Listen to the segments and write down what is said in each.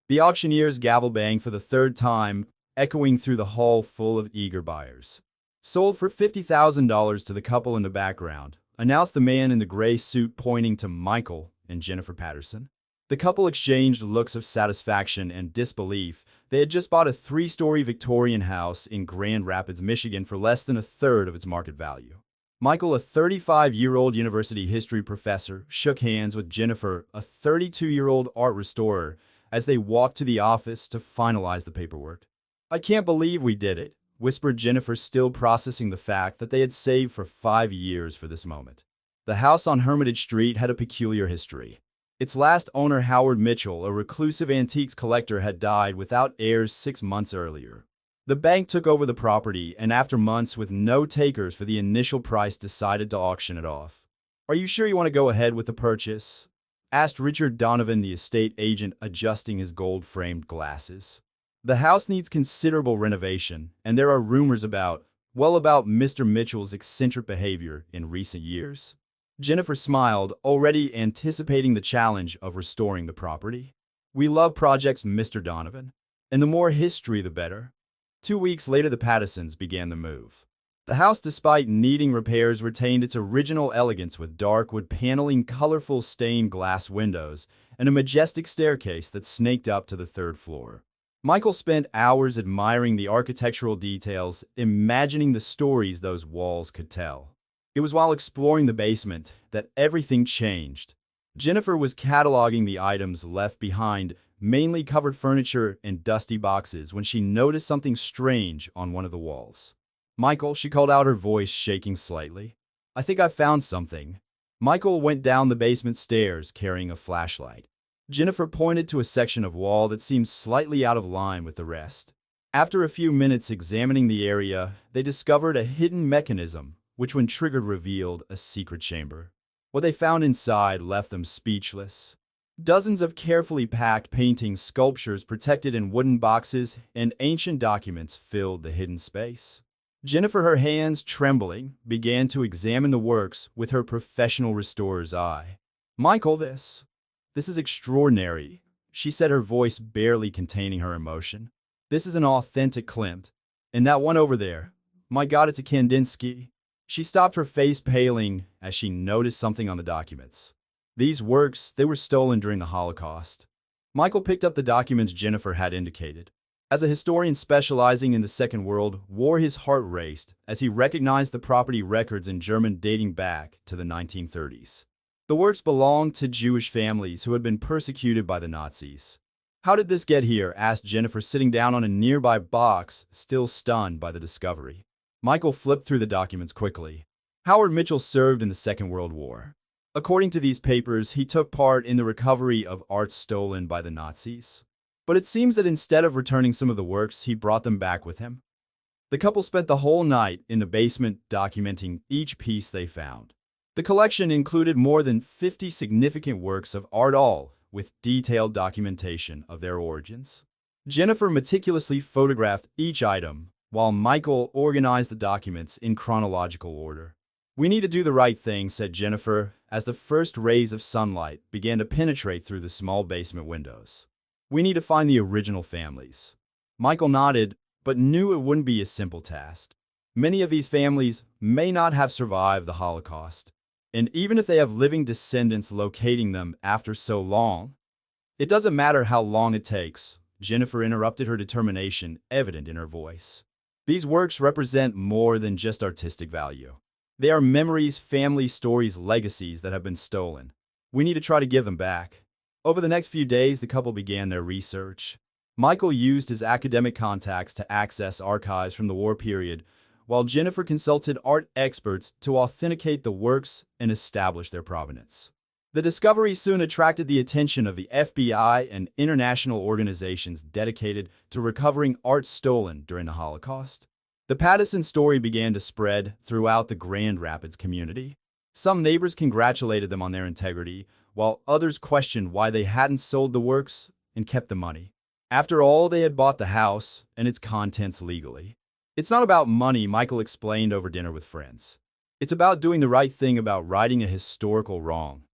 The auctioneer's gavel banged for the third time, echoing through the hall full of eager buyers. "Sold for $50,000 to the couple in the background," announced the man in the gray suit, pointing to Michael and Jennifer Patterson. The couple exchanged looks of satisfaction and disbelief. They had just bought a 3-story Victorian house in Grand Rapids, Michigan for less than a third of its market value. Michael, a 35-year-old university history professor, shook hands with Jennifer, a 32-year-old art restorer, as they walked to the office to finalize the paperwork. "I can't believe we did it," whispered Jennifer, still processing the fact that they had saved for 5 years for this moment. The house on Hermitage Street had a peculiar history. Its last owner, Howard Mitchell, a reclusive antiques collector, had died without heirs 6 months earlier. The bank took over the property and, after months with no takers for the initial price, decided to auction it off. "Are you sure you want to go ahead with the purchase?" asked Richard Donovan, the estate agent, adjusting his gold-framed glasses. "The house needs considerable renovation, and there are rumors about Mr. Mitchell's eccentric behavior in recent years." Jennifer smiled, already anticipating the challenge of restoring the property. "We love projects, Mr. Donovan, and the more history, the better." 2 weeks later, the Pattersons began the move. The house, despite needing repairs, retained its original elegance with dark wood paneling, colorful stained glass windows, and a majestic staircase that snaked up to the 3rd floor. Michael spent hours admiring the architectural details, imagining the stories those walls could tell. It was while exploring the basement that everything changed. Jennifer was cataloging the items left behind, mainly covered furniture and dusty boxes, when she noticed something strange on one of the walls. "Michael," she called out, her voice shaking slightly. "I think I've found something." Michael went down the basement stairs carrying a flashlight. Jennifer pointed to a section of wall that seemed slightly out of line with the rest. After a few minutes examining the area, they discovered a hidden mechanism, which, when triggered, revealed a secret chamber. What they found inside left them speechless. Dozens of carefully packed paintings, sculptures protected in wooden boxes, and ancient documents filled the hidden space. Jennifer, her hands trembling, began to examine the works with her professional restorer's eye. "Michael, this is extraordinary," she said, her voice barely containing her emotion. "This is an authentic Klimt. And that one over there, my God, it's a Kandinsky." She stopped, her face paling, as she noticed something on the documents. These works, they were stolen during the Holocaust. Michael picked up the documents Jennifer had indicated. As a historian specializing in the Second World War, his heart raced as he recognized the property records in German dating back to the 1930s. The works belonged to Jewish families who had been persecuted by the Nazis. "How did this get here?" asked Jennifer, sitting down on a nearby box, still stunned by the discovery. Michael flipped through the documents quickly. Howard Mitchell served in the Second World War. According to these papers, he took part in the recovery of art stolen by the Nazis. But it seems that instead of returning some of the works, he brought them back with him. The couple spent the whole night in the basement documenting each piece they found. The collection included more than 50 significant works of art, all with detailed documentation of their origins. Jennifer meticulously photographed each item, while Michael organized the documents in chronological order. "We need to do the right thing," said Jennifer, as the first rays of sunlight began to penetrate through the small basement windows. "We need to find the original families." Michael nodded, but knew it wouldn't be a simple task. Many of these families may not have survived the Holocaust, and even if they have living descendants, locating them after so long, it doesn't matter how long it takes. Jennifer interrupted, her determination evident in her voice. "These works represent more than just artistic value. They are memories, family stories, legacies that have been stolen. We need to try to give them back." Over the next few days, the couple began their research. Michael used his academic contacts to access archives from the war period, while Jennifer consulted art experts to authenticate the works and establish their provenance. The discovery soon attracted the attention of the FBI and international organizations dedicated to recovering art stolen during the Holocaust. The Patterson story began to spread throughout the Grand Rapids community. Some neighbors congratulated them on their integrity, while others questioned why they hadn't sold the works and kept the money. After all, they had bought the house and its contents legally. "It's not about money," Michael explained over dinner with friends. "It's about doing the right thing, about righting a historical wrong."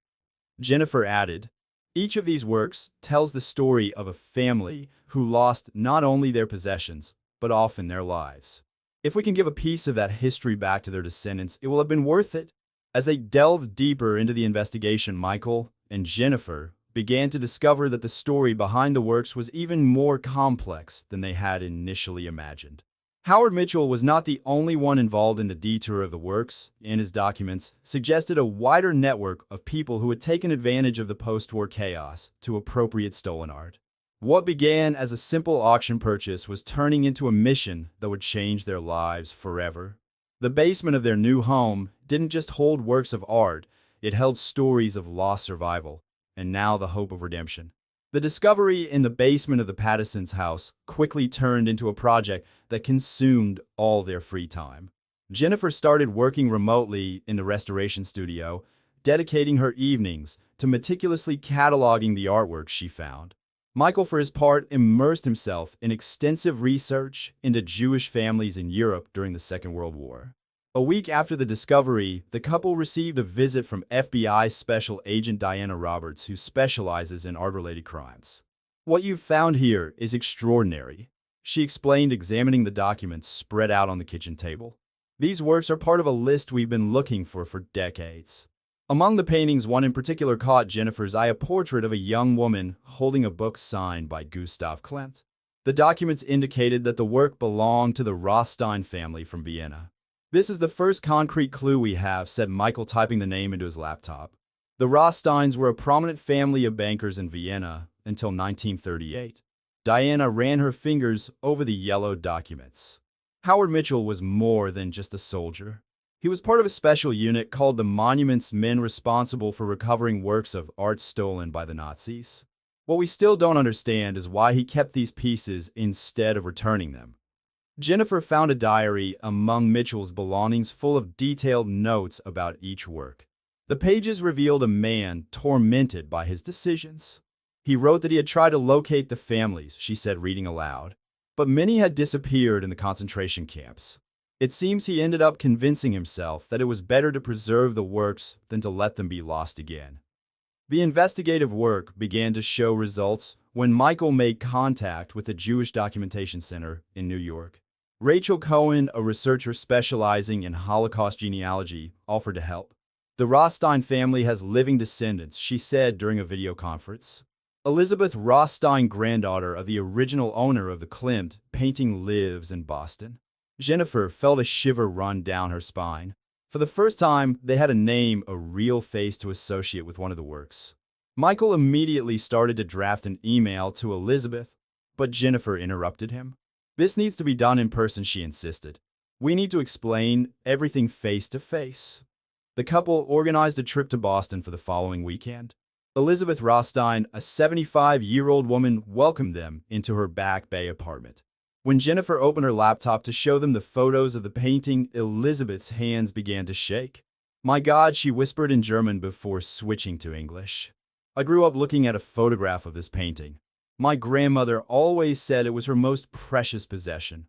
Jennifer added, Each of these works tells the story of a family who lost not only their possessions, but often their lives. If we can give a piece of that history back to their descendants, it will have been worth it. As they delved deeper into the investigation, Michael and Jennifer began to discover that the story behind the works was even more complex than they had initially imagined. Howard Mitchell was not the only one involved in the detour of the works, and his documents suggested a wider network of people who had taken advantage of the post-war chaos to appropriate stolen art. What began as a simple auction purchase was turning into a mission that would change their lives forever. The basement of their new home didn't just hold works of art, it held stories of lost survival, and now the hope of redemption. The discovery in the basement of the Pattersons' house quickly turned into a project that consumed all their free time. Jennifer started working remotely in the restoration studio, dedicating her evenings to meticulously cataloging the artwork she found. Michael, for his part, immersed himself in extensive research into Jewish families in Europe during the Second World War. A week after the discovery, the couple received a visit from FBI Special Agent Diana Roberts, who specializes in art-related crimes. "What you've found here is extraordinary," she explained, examining the documents spread out on the kitchen table. "These works are part of a list we've been looking for decades." Among the paintings, one in particular caught Jennifer's eye, a portrait of a young woman holding a book signed by Gustav Klimt. The documents indicated that the work belonged to the Rothstein family from Vienna. "This is the first concrete clue we have," said Michael, typing the name into his laptop. The Rothsteins were a prominent family of bankers in Vienna until 1938. Diana ran her fingers over the yellowed documents. Howard Mitchell was more than just a soldier. He was part of a special unit called the Monuments Men, responsible for recovering works of art stolen by the Nazis. What we still don't understand is why he kept these pieces instead of returning them. Jennifer found a diary among Mitchell's belongings full of detailed notes about each work. The pages revealed a man tormented by his decisions. He wrote that he had tried to locate the families, she said, reading aloud, but many had disappeared in the concentration camps. It seems he ended up convincing himself that it was better to preserve the works than to let them be lost again. The investigative work began to show results when Michael made contact with the Jewish Documentation Center in New York. Rachel Cohen, a researcher specializing in Holocaust genealogy, offered to help. "The Rothstein family has living descendants," she said during a video conference. Elizabeth Rothstein, granddaughter of the original owner of the Klimt painting, lives in Boston. Jennifer felt a shiver run down her spine. For the first time, they had a name, a real face to associate with one of the works. Michael immediately started to draft an email to Elizabeth, but Jennifer interrupted him. "This needs to be done in person," she insisted. "We need to explain everything face to face." The couple organized a trip to Boston for the following weekend. Elizabeth Rothstein, a 75-year-old woman, welcomed them into her Back Bay apartment. When Jennifer opened her laptop to show them the photos of the painting, Elizabeth's hands began to shake. "My God," she whispered in German before switching to English. "I grew up looking at a photograph of this painting. My grandmother always said it was her most precious possession."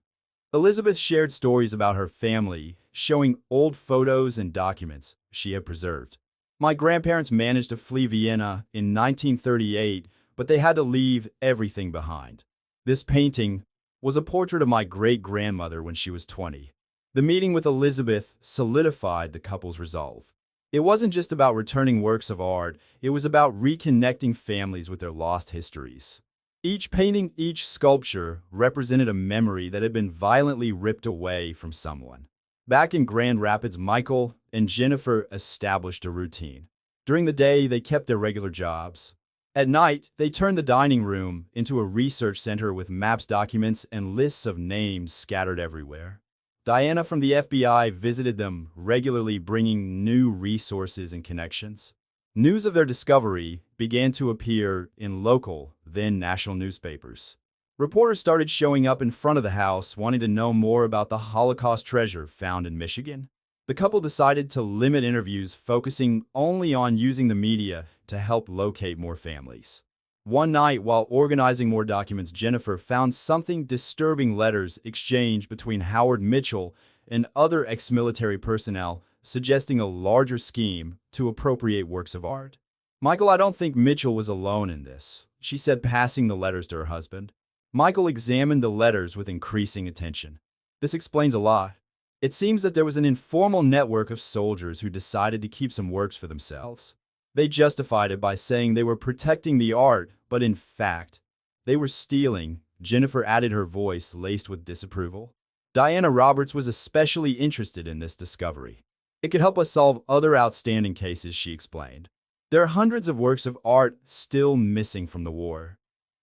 Elizabeth shared stories about her family, showing old photos and documents she had preserved. "My grandparents managed to flee Vienna in 1938, but they had to leave everything behind. This painting was a portrait of my great-grandmother when she was 20. The meeting with Elizabeth solidified the couple's resolve. It wasn't just about returning works of art, it was about reconnecting families with their lost histories. Each painting, each sculpture, represented a memory that had been violently ripped away from someone. Back in Grand Rapids, Michael and Jennifer established a routine. During the day, they kept their regular jobs. At night, they turned the dining room into a research center with maps, documents, and lists of names scattered everywhere. Diana from the FBI visited them regularly, bringing new resources and connections. News of their discovery began to appear in local, then national newspapers. Reporters started showing up in front of the house, wanting to know more about the Holocaust treasure found in Michigan. The couple decided to limit interviews, focusing only on using the media to help locate more families. One night, while organizing more documents, Jennifer found something disturbing: letters exchanged between Howard Mitchell and other ex-military personnel, suggesting a larger scheme to appropriate works of art. Michael, I don't think Mitchell was alone in this, she said, passing the letters to her husband. Michael examined the letters with increasing attention. This explains a lot. It seems that there was an informal network of soldiers who decided to keep some works for themselves. They justified it by saying they were protecting the art, but in fact, they were stealing. Jennifer added, her voice laced with disapproval. Diana Roberts was especially interested in this discovery. It could help us solve other outstanding cases, she explained. There are hundreds of works of art still missing from the war.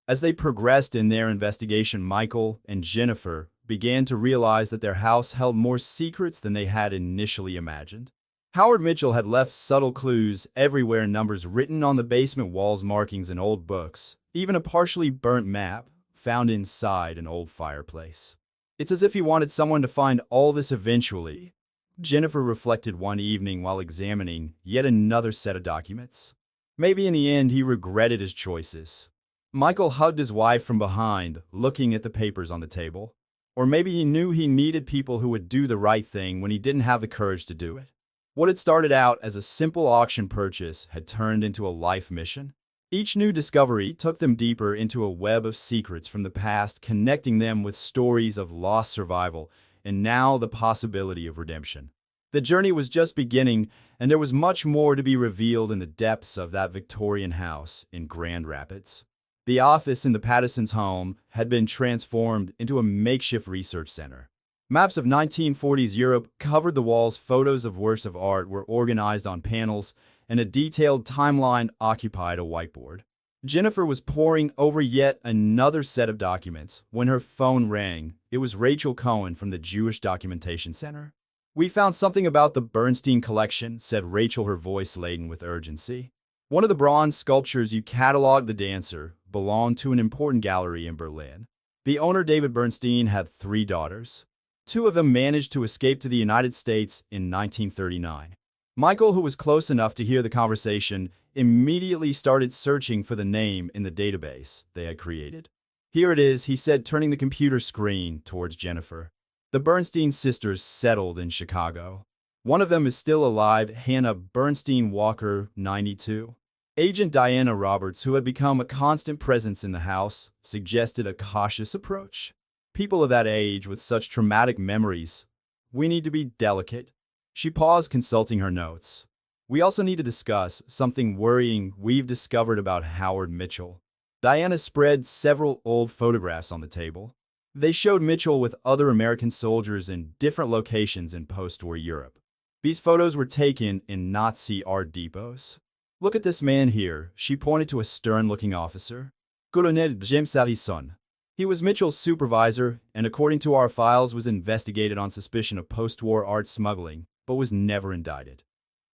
As they progressed in their investigation, Michael and Jennifer began to realize that their house held more secrets than they had initially imagined. Howard Mitchell had left subtle clues everywhere, numbers written on the basement walls, markings in old books, even a partially burnt map found inside an old fireplace. It's as if he wanted someone to find all this eventually, Jennifer reflected one evening while examining yet another set of documents. Maybe in the end he regretted his choices. Michael hugged his wife from behind, looking at the papers on the table. Or maybe he knew he needed people who would do the right thing when he didn't have the courage to do it. What had started out as a simple auction purchase had turned into a life mission. Each new discovery took them deeper into a web of secrets from the past, connecting them with stories of lost survival and now the possibility of redemption. The journey was just beginning, and there was much more to be revealed in the depths of that Victorian house in Grand Rapids. The office in the Pattersons' home had been transformed into a makeshift research center. Maps of 1940s Europe covered the walls, photos of works of art were organized on panels, and a detailed timeline occupied a whiteboard. Jennifer was poring over yet another set of documents when her phone rang. It was Rachel Cohen from the Jewish Documentation Center. "We found something about the Bernstein collection," said Rachel, her voice laden with urgency. "One of the bronze sculptures you cataloged, the dancer, belonged to an important gallery in Berlin. The owner, David Bernstein, had 3 daughters. 2 of them managed to escape to the United States in 1939. Michael, who was close enough to hear the conversation, immediately started searching for the name in the database they had created. "Here it is," he said, turning the computer screen towards Jennifer. "The Bernstein sisters settled in Chicago. One of them is still alive, Hannah Bernstein Walker, 92. Agent Diana Roberts, who had become a constant presence in the house, suggested a cautious approach. People of that age with such traumatic memories, we need to be delicate." She paused, consulting her notes. "We also need to discuss something worrying we've discovered about Howard Mitchell." Diana spread several old photographs on the table. They showed Mitchell with other American soldiers in different locations in post-war Europe. These photos were taken in Nazi art depots. "Look at this man here," she pointed to a stern-looking officer. "Colonel James Harrison. He was Mitchell's supervisor and, according to our files, was investigated on suspicion of post-war art smuggling, but was never indicted."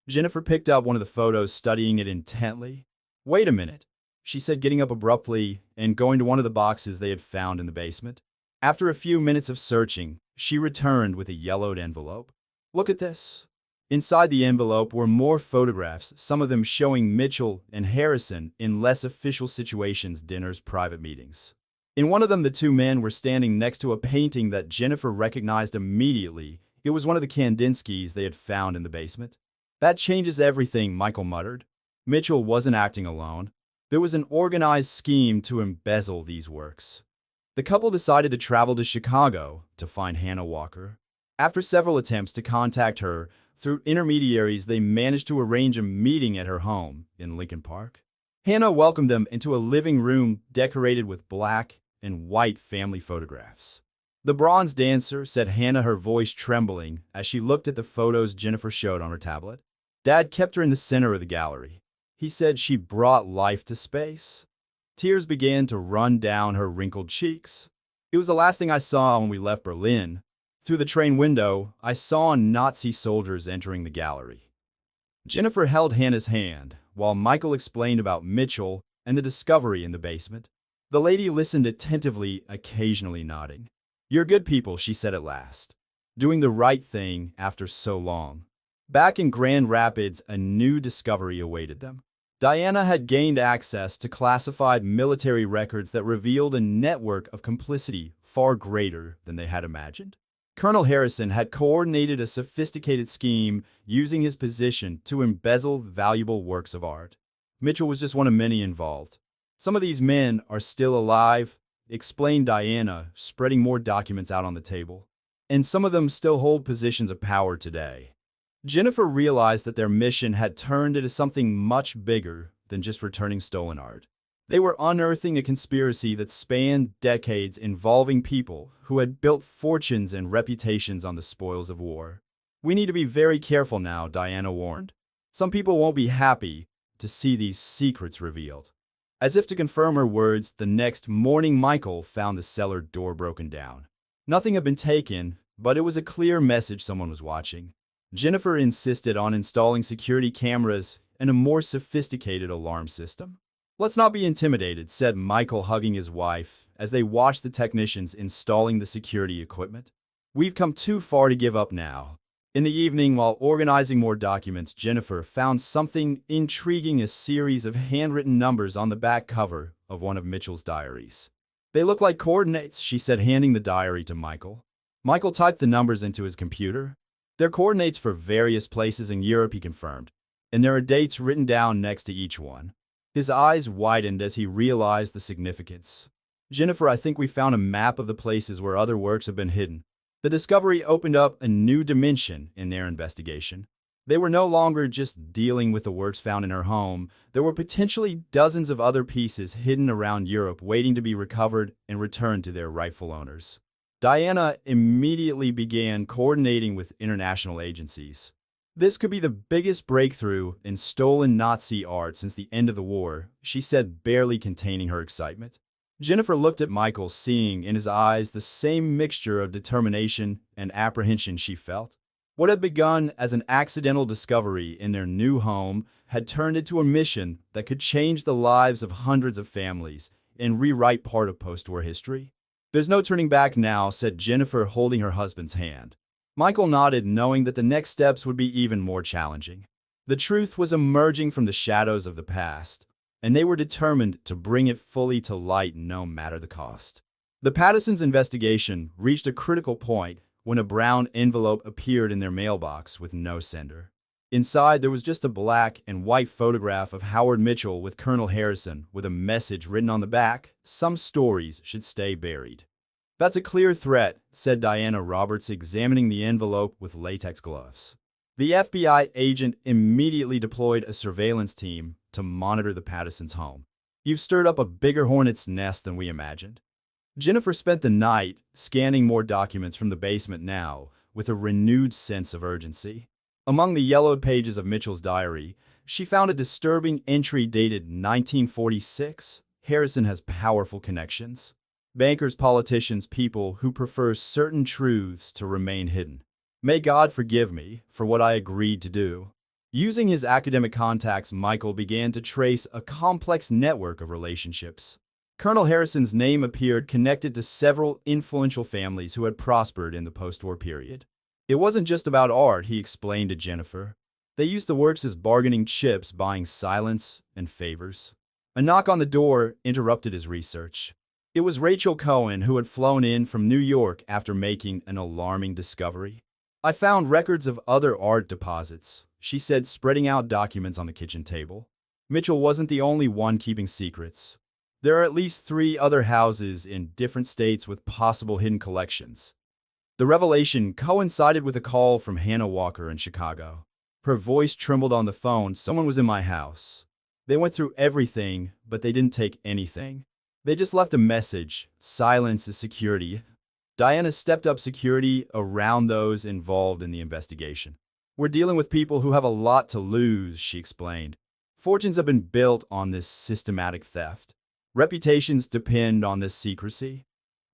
Jennifer picked up one of the photos, studying it intently. "Wait a minute," she said, getting up abruptly and going to one of the boxes they had found in the basement. After a few minutes of searching, she returned with a yellowed envelope. "Look at this." Inside the envelope were more photographs, some of them showing Mitchell and Harrison in less official situations, dinners, private meetings. In one of them, the 2 men were standing next to a painting that Jennifer recognized immediately. It was one of the Kandinskys they had found in the basement. "That changes everything," Michael muttered. Mitchell wasn't acting alone. There was an organized scheme to embezzle these works. The couple decided to travel to Chicago to find Hannah Walker. After several attempts to contact her through intermediaries, they managed to arrange a meeting at her home in Lincoln Park. Hannah welcomed them into a living room decorated with black and white family photographs. "The bronze dancer," said Hannah, her voice trembling as she looked at the photos Jennifer showed on her tablet. "Dad kept her in the center of the gallery. He said she brought life to space." Tears began to run down her wrinkled cheeks. "It was the last thing I saw when we left Berlin. Through the train window, I saw Nazi soldiers entering the gallery." Jennifer held Hannah's hand while Michael explained about Mitchell and the discovery in the basement. The lady listened attentively, occasionally nodding. "You're good people," she said at last. "Doing the right thing after so long." Back in Grand Rapids, a new discovery awaited them. Diana had gained access to classified military records that revealed a network of complicity far greater than they had imagined. Colonel Harrison had coordinated a sophisticated scheme using his position to embezzle valuable works of art. Mitchell was just one of many involved. Some of these men are still alive, explained Diana, spreading more documents out on the table. And some of them still hold positions of power today. Jennifer realized that their mission had turned into something much bigger than just returning stolen art. They were unearthing a conspiracy that spanned decades involving people who had built fortunes and reputations on the spoils of war. We need to be very careful now, Diana warned. Some people won't be happy to see these secrets revealed. As if to confirm her words, the next morning Michael found the cellar door broken down. Nothing had been taken, but it was a clear message someone was watching. Jennifer insisted on installing security cameras and a more sophisticated alarm system. "Let's not be intimidated," said Michael, hugging his wife, as they watched the technicians installing the security equipment. "We've come too far to give up now." In the evening, while organizing more documents, Jennifer found something intriguing: a series of handwritten numbers on the back cover of one of Mitchell's diaries. "They look like coordinates," she said, handing the diary to Michael. Michael typed the numbers into his computer. "They're coordinates for various places in Europe," he confirmed, "and there are dates written down next to each one." His eyes widened as he realized the significance. "Jennifer, I think we found a map of the places where other works have been hidden." The discovery opened up a new dimension in their investigation. They were no longer just dealing with the works found in her home. There were potentially dozens of other pieces hidden around Europe waiting to be recovered and returned to their rightful owners. Diana immediately began coordinating with international agencies. "This could be the biggest breakthrough in stolen Nazi art since the end of the war," she said, barely containing her excitement. Jennifer looked at Michael, seeing in his eyes the same mixture of determination and apprehension she felt. What had begun as an accidental discovery in their new home had turned into a mission that could change the lives of hundreds of families and rewrite part of post-war history. "There's no turning back now," said Jennifer, holding her husband's hand. Michael nodded, knowing that the next steps would be even more challenging. The truth was emerging from the shadows of the past, and they were determined to bring it fully to light no matter the cost. The Pattersons' investigation reached a critical point when a brown envelope appeared in their mailbox with no sender. Inside, there was just a black and white photograph of Howard Mitchell with Colonel Harrison, with a message written on the back: "Some stories should stay buried." "That's a clear threat," said Diana Roberts, examining the envelope with latex gloves. The FBI agent immediately deployed a surveillance team to monitor the Pattersons' home. "You've stirred up a bigger hornet's nest than we imagined." Jennifer spent the night scanning more documents from the basement now, with a renewed sense of urgency. Among the yellowed pages of Mitchell's diary, she found a disturbing entry dated 1946. "Harrison has powerful connections. Bankers, politicians, people who prefer certain truths to remain hidden. May God forgive me for what I agreed to do." Using his academic contacts, Michael began to trace a complex network of relationships. Colonel Harrison's name appeared connected to several influential families who had prospered in the post-war period. "It wasn't just about art," he explained to Jennifer. "They used the works as bargaining chips, buying silence and favors." A knock on the door interrupted his research. It was Rachel Cohen, who had flown in from New York after making an alarming discovery. "I found records of other art deposits," she said, spreading out documents on the kitchen table. Mitchell wasn't the only one keeping secrets. There are at least 3 other houses in different states with possible hidden collections. The revelation coincided with a call from Hannah Walker in Chicago. Her voice trembled on the phone. "Someone was in my house. They went through everything, but they didn't take anything. They just left a message: silence is security." Diana stepped up security around those involved in the investigation. "We're dealing with people who have a lot to lose," she explained. "Fortunes have been built on this systematic theft. Reputations depend on this secrecy."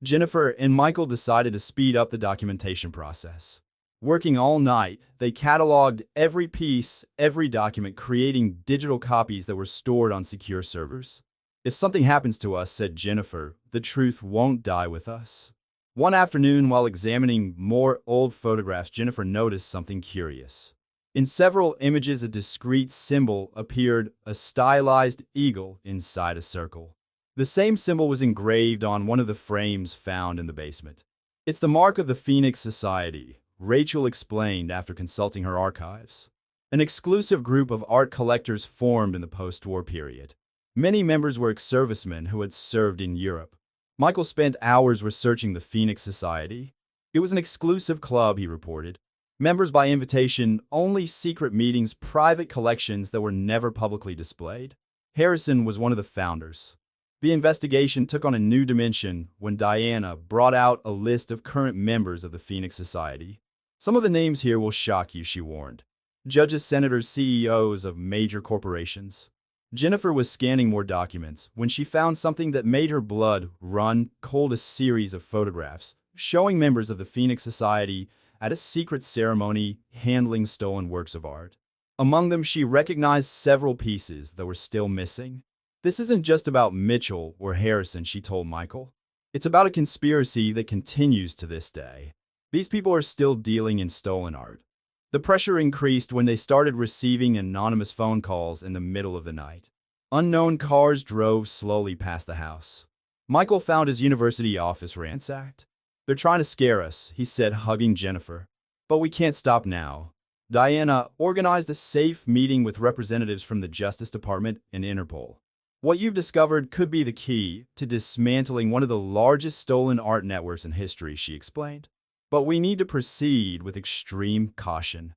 Jennifer and Michael decided to speed up the documentation process. Working all night, they cataloged every piece, every document, creating digital copies that were stored on secure servers. "If something happens to us," said Jennifer, "the truth won't die with us." One afternoon, while examining more old photographs, Jennifer noticed something curious. In several images, a discrete symbol appeared: a stylized eagle inside a circle. The same symbol was engraved on one of the frames found in the basement. "It's the mark of the Phoenix Society," Rachel explained after consulting her archives. An exclusive group of art collectors formed in the post-war period. Many members were ex-servicemen who had served in Europe. Michael spent hours researching the Phoenix Society. It was an exclusive club, he reported. Members by invitation, only secret meetings, private collections that were never publicly displayed. Harrison was one of the founders. The investigation took on a new dimension when Diana brought out a list of current members of the Phoenix Society. Some of the names here will shock you, she warned. Judges, senators, CEOs of major corporations. Jennifer was scanning more documents when she found something that made her blood run cold, a series of photographs showing members of the Phoenix Society at a secret ceremony handling stolen works of art. Among them, she recognized several pieces that were still missing. This isn't just about Mitchell or Harrison, she told Michael. It's about a conspiracy that continues to this day. These people are still dealing in stolen art. The pressure increased when they started receiving anonymous phone calls in the middle of the night. Unknown cars drove slowly past the house. Michael found his university office ransacked. "They're trying to scare us," he said, hugging Jennifer. "But we can't stop now." Diana organized a safe meeting with representatives from the Justice Department and Interpol. "What you've discovered could be the key to dismantling one of the largest stolen art networks in history," she explained. "But we need to proceed with extreme caution."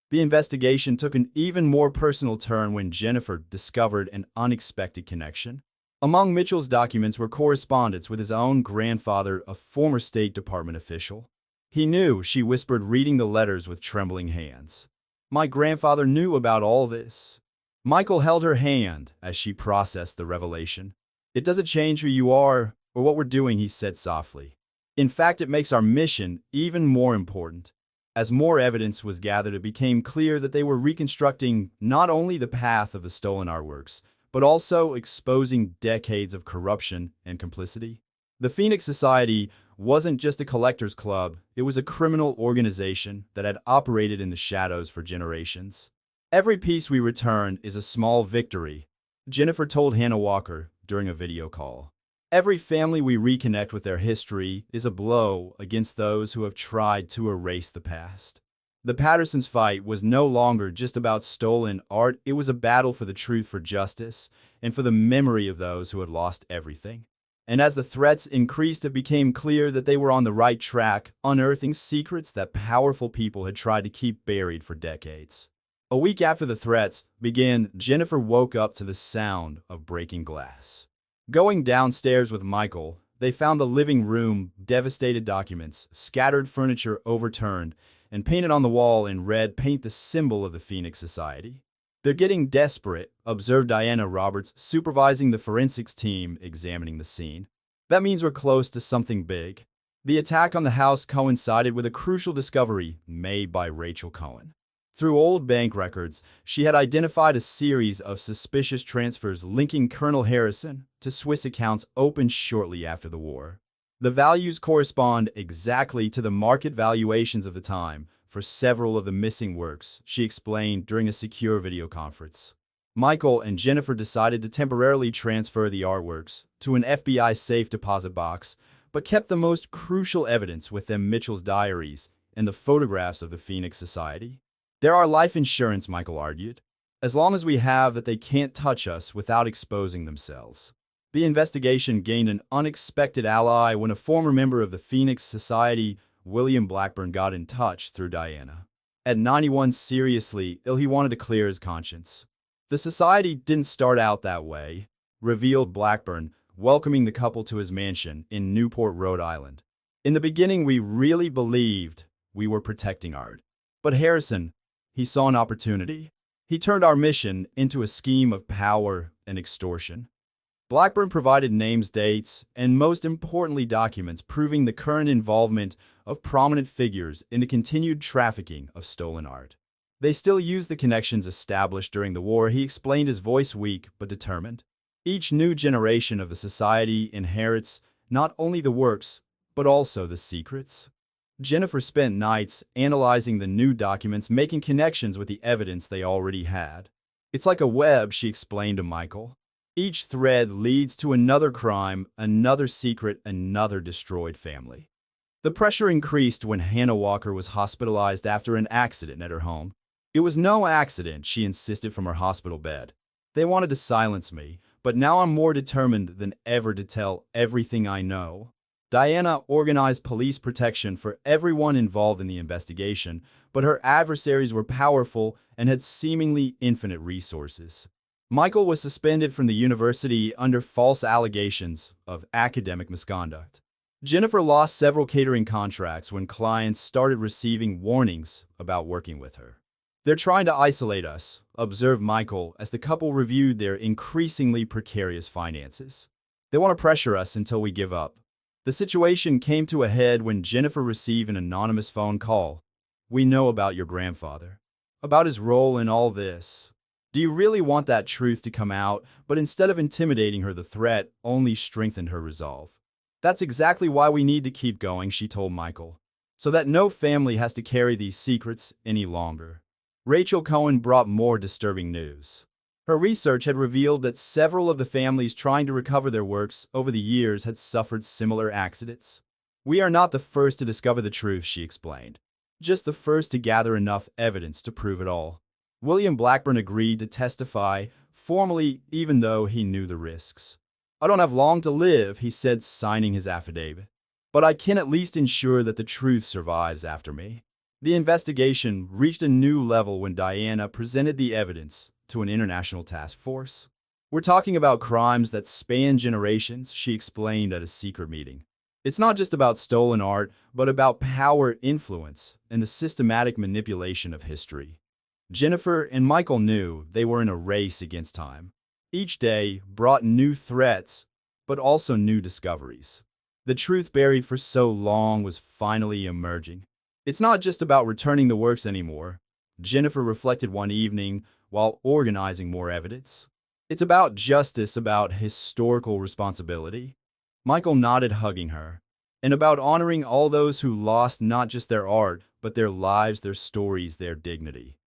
The investigation took an even more personal turn when Jennifer discovered an unexpected connection. Among Mitchell's documents were correspondence with his own grandfather, a former State Department official. "He knew," she whispered, reading the letters with trembling hands. "My grandfather knew about all this." Michael held her hand as she processed the revelation. "It doesn't change who you are or what we're doing," he said softly. "In fact, it makes our mission even more important." As more evidence was gathered, it became clear that they were reconstructing not only the path of the stolen artworks, but also exposing decades of corruption and complicity. The Phoenix Society wasn't just a collectors club, it was a criminal organization that had operated in the shadows for generations. "Every piece we return is a small victory," Jennifer told Hannah Walker during a video call. "Every family we reconnect with their history is a blow against those who have tried to erase the past." The Pattersons' fight was no longer just about stolen art, it was a battle for the truth, for justice, and for the memory of those who had lost everything. And as the threats increased, it became clear that they were on the right track, unearthing secrets that powerful people had tried to keep buried for decades. A week after the threats began, Jennifer woke up to the sound of breaking glass. Going downstairs with Michael, they found the living room devastated, documents, scattered furniture overturned, and painted on the wall in red paint the symbol of the Phoenix Society. "They're getting desperate," observed Diana Roberts, supervising the forensics team examining the scene. "That means we're close to something big." The attack on the house coincided with a crucial discovery made by Rachel Cohen. Through old bank records, she had identified a series of suspicious transfers linking Colonel Harrison to Swiss accounts opened shortly after the war. The values correspond exactly to the market valuations of the time for several of the missing works, she explained during a secure video conference. Michael and Jennifer decided to temporarily transfer the artworks to an FBI safe deposit box, but kept the most crucial evidence with them: Mitchell's diaries and the photographs of the Phoenix Society. "They're our life insurance," Michael argued. "As long as we have that, they can't touch us without exposing themselves." The investigation gained an unexpected ally when a former member of the Phoenix Society, William Blackburn, got in touch through Diana. At 91, seriously ill, he wanted to clear his conscience. "The society didn't start out that way," revealed Blackburn, welcoming the couple to his mansion in Newport, Rhode Island. "In the beginning, we really believed we were protecting art. But Harrison, he saw an opportunity. He turned our mission into a scheme of power and extortion." Blackburn provided names, dates, and most importantly documents proving the current involvement of prominent figures in the continued trafficking of stolen art. "They still use the connections established during the war," he explained, his voice weak but determined. "Each new generation of the society inherits not only the works, but also the secrets." Jennifer spent nights analyzing the new documents, making connections with the evidence they already had. "It's like a web," she explained to Michael. "Each thread leads to another crime, another secret, another destroyed family." The pressure increased when Hannah Walker was hospitalized after an accident at her home. It was no accident, she insisted from her hospital bed. They wanted to silence me, but now I'm more determined than ever to tell everything I know. Diana organized police protection for everyone involved in the investigation, but her adversaries were powerful and had seemingly infinite resources. Michael was suspended from the university under false allegations of academic misconduct. Jennifer lost several catering contracts when clients started receiving warnings about working with her. They're trying to isolate us, observed Michael as the couple reviewed their increasingly precarious finances. They want to pressure us until we give up. The situation came to a head when Jennifer received an anonymous phone call. We know about your grandfather, about his role in all this. Do you really want that truth to come out? But instead of intimidating her, the threat only strengthened her resolve. That's exactly why we need to keep going, she told Michael, so that no family has to carry these secrets any longer. Rachel Cohen brought more disturbing news. Her research had revealed that several of the families trying to recover their works over the years had suffered similar accidents. We are not the first to discover the truth, she explained, just the first to gather enough evidence to prove it all. William Blackburn agreed to testify formally, even though he knew the risks. I don't have long to live, he said, signing his affidavit, but I can at least ensure that the truth survives after me. The investigation reached a new level when Diana presented the evidence to an international task force. We're talking about crimes that span generations, she explained at a secret meeting. It's not just about stolen art, but about power, influence, and the systematic manipulation of history. Jennifer and Michael knew they were in a race against time. Each day brought new threats, but also new discoveries. The truth buried for so long was finally emerging. It's not just about returning the works anymore, Jennifer reflected one evening while organizing more evidence. It's about justice, about historical responsibility. Michael nodded, hugging her, and about honoring all those who lost not just their art, but their lives, their stories, their dignity.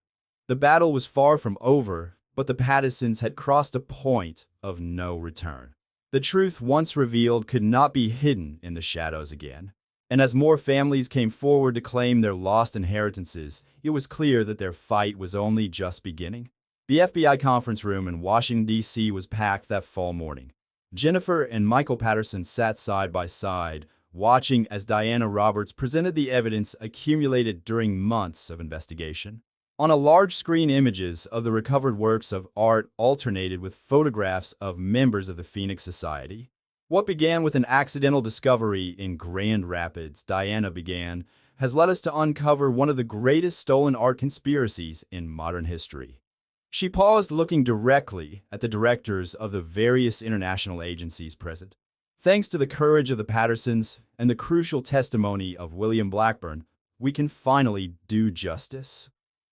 The battle was far from over, but the Pattersons had crossed a point of no return. The truth once revealed could not be hidden in the shadows again. And as more families came forward to claim their lost inheritances, it was clear that their fight was only just beginning. The FBI conference room in Washington, D.C. was packed that fall morning. Jennifer and Michael Patterson sat side by side, watching as Diana Roberts presented the evidence accumulated during months of investigation. On a large screen, images of the recovered works of art alternated with photographs of members of the Phoenix Society. What began with an accidental discovery in Grand Rapids, Diana began, has led us to uncover one of the greatest stolen art conspiracies in modern history. She paused, looking directly at the directors of the various international agencies present. Thanks to the courage of the Pattersons and the crucial testimony of William Blackburn, we can finally do justice.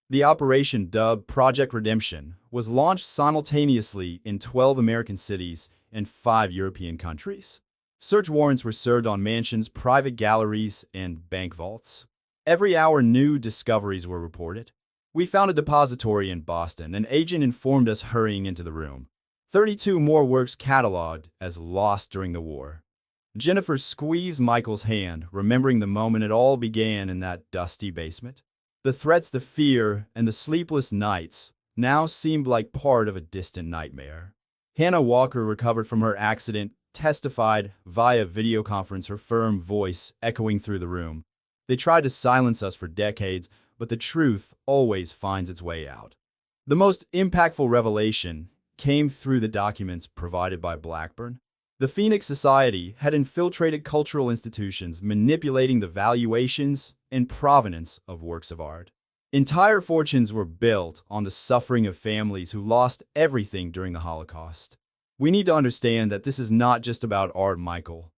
The operation, dubbed Project Redemption, was launched simultaneously in 12 American cities and 5 European countries. Search warrants were served on mansions, private galleries, and bank vaults. Every hour, new discoveries were reported. We found a depository in Boston. An agent informed us, hurrying into the room. 32 more works cataloged as lost during the war. Jennifer squeezed Michael's hand, remembering the moment it all began in that dusty basement. The threats, the fear, and the sleepless nights now seemed like part of a distant nightmare. Hannah Walker, recovered from her accident, testified via video conference, her firm voice echoing through the room. They tried to silence us for decades, but the truth always finds its way out. The most impactful revelation came through the documents provided by Blackburn. The Phoenix Society had infiltrated cultural institutions, manipulating the valuations and provenance of works of art. Entire fortunes were built on the suffering of families who lost everything during the Holocaust. We need to understand that this is not just about art, Michael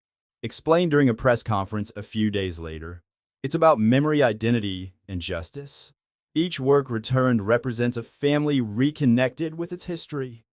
explained during a press conference a few days later. It's about memory, identity, and justice. Each work returned represents a family reconnected with its history.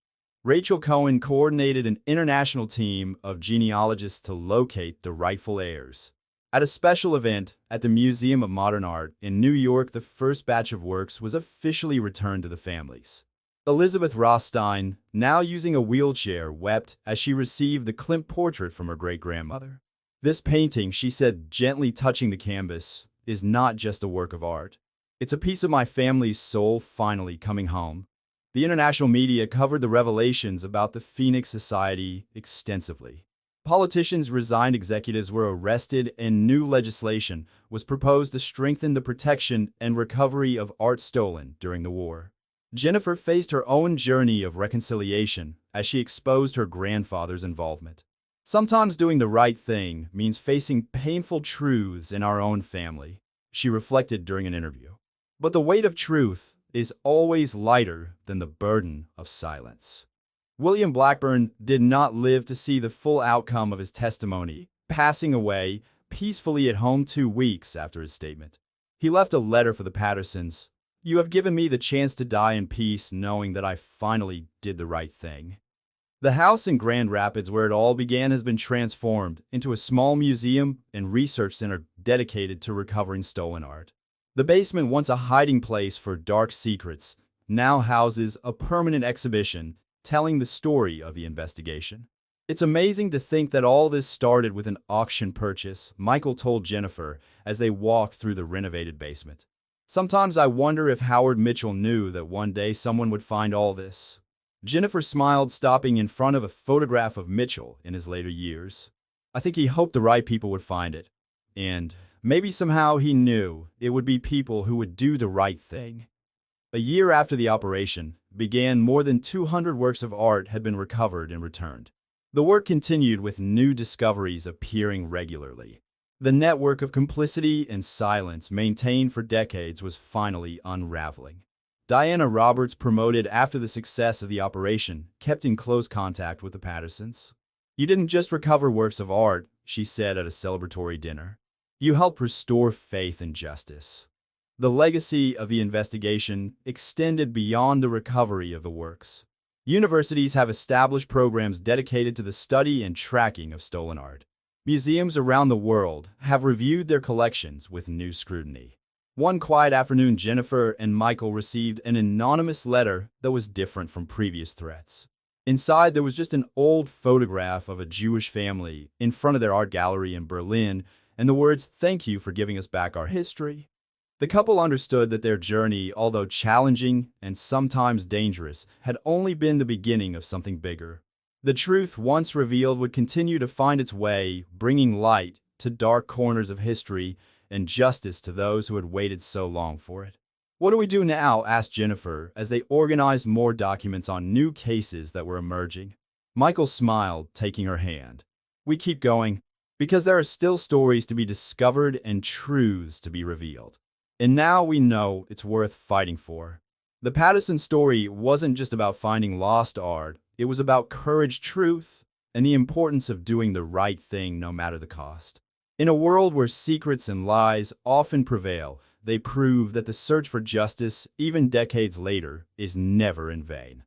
Rachel Cohen coordinated an international team of genealogists to locate the rightful heirs. At a special event at the Museum of Modern Art in New York, the first batch of works was officially returned to the families. Elizabeth Rothstein, now using a wheelchair, wept as she received the Klimt portrait from her great-grandmother. This painting, she said, gently touching the canvas, is not just a work of art. It's a piece of my family's soul finally coming home. The international media covered the revelations about the Phoenix Society extensively. Politicians, resigned executives were arrested, and new legislation was proposed to strengthen the protection and recovery of art stolen during the war. Jennifer faced her own journey of reconciliation as she exposed her grandfather's involvement. Sometimes doing the right thing means facing painful truths in our own family, she reflected during an interview. But the weight of truth is always lighter than the burden of silence. William Blackburn did not live to see the full outcome of his testimony, passing away peacefully at home 2 weeks after his statement. He left a letter for the Pattersons. "You have given me the chance to die in peace, knowing that I finally did the right thing." The house in Grand Rapids where it all began has been transformed into a small museum and research center dedicated to recovering stolen art. The basement, once a hiding place for dark secrets, now houses a permanent exhibition telling the story of the investigation. "It's amazing to think that all this started with an auction purchase," Michael told Jennifer as they walked through the renovated basement. "Sometimes I wonder if Howard Mitchell knew that one day someone would find all this." Jennifer smiled, stopping in front of a photograph of Mitchell in his later years. "I think he hoped the right people would find it. And maybe somehow he knew it would be people who would do the right thing." A year after the operation began, more than 200 works of art had been recovered and returned. The work continued with new discoveries appearing regularly. The network of complicity and silence maintained for decades was finally unraveling. Diana Roberts, promoted after the success of the operation, kept in close contact with the Pattersons. "You didn't just recover works of art," she said at a celebratory dinner. "You helped restore faith and justice." The legacy of the investigation extended beyond the recovery of the works. Universities have established programs dedicated to the study and tracking of stolen art. Museums around the world have reviewed their collections with new scrutiny. One quiet afternoon, Jennifer and Michael received an anonymous letter that was different from previous threats. Inside, there was just an old photograph of a Jewish family in front of their art gallery in Berlin, and the words, "Thank you for giving us back our history." The couple understood that their journey, although challenging and sometimes dangerous, had only been the beginning of something bigger. The truth, once revealed, would continue to find its way, bringing light to dark corners of history and justice to those who had waited so long for it. "What do we do now?" asked Jennifer as they organized more documents on new cases that were emerging. Michael smiled, taking her hand. "We keep going, because there are still stories to be discovered and truths to be revealed. And now we know it's worth fighting for." The Patterson story wasn't just about finding lost art. It was about courage, truth, and the importance of doing the right thing no matter the cost. In a world where secrets and lies often prevail, they prove that the search for justice, even decades later, is never in vain.